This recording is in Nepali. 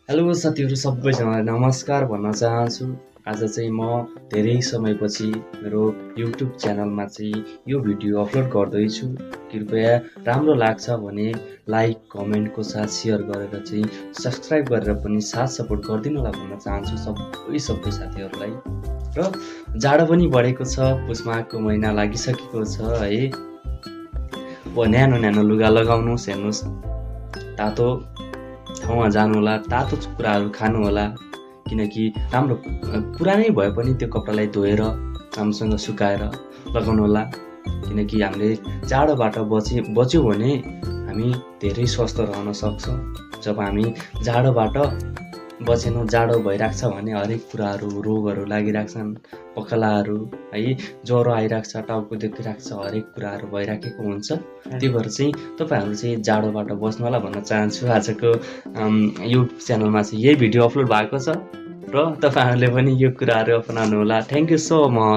हेलो साथीहरु सबैजनालाई नमस्कार भन्न चाहन्छु। आज चाहिँ म धेरै समयपछि मेरो YouTube च्यानलमा चाहिँ यो भिडियो अपलोड गर्दैछु। कृपया राम्रो लाग्छ भने लाइक, कमेन्टको साथ शेयर गरेर चाहिँ सब्स्क्राइब गरेर पनि साथ सपोर्ट गरिदिनु होला भन्न चाहन्छु सबै साथीहरुलाई। र जाडो पनि बढेको छ, पुष माघको महिना लागिसकेको छ है। अब न्यानो लुगा लगाउनुस्, हेर्नुस् तातो ठाउँमा जानु होला, तातो कुराहरू खानु होला, किनकि राम्रो पुरानै भए पनि त्यो कपडालाई धोएर राम्रोसँग सुकाएर लगाउनु होला। किनकि हामीले जाडोबाट बच्यौँ भने हामी धेरै स्वस्थ रहन सक्छौँ। जब हामी जाडोबाट बचेनौँ, जाडो भइराख्छ भने हरेक कुराहरू रोगहरू लागिराख्छन्, पखालाहरू है, ज्वरो आइराख्छ, टाउको दुखिराख्छ, हरेक कुराहरू भइराखेको हुन्छ। त्यो भएर चाहिँ तपाईहरु चाहिँ जाडोबाट बस्नु होला भन्न चाहन्छु। आजको YouTube च्यानलमा चाहिँ यही भिडियो अपलोड भएको छ र तपाईहरुले पनि यो कुराहरू अपनाउनु होला। Thank you so much.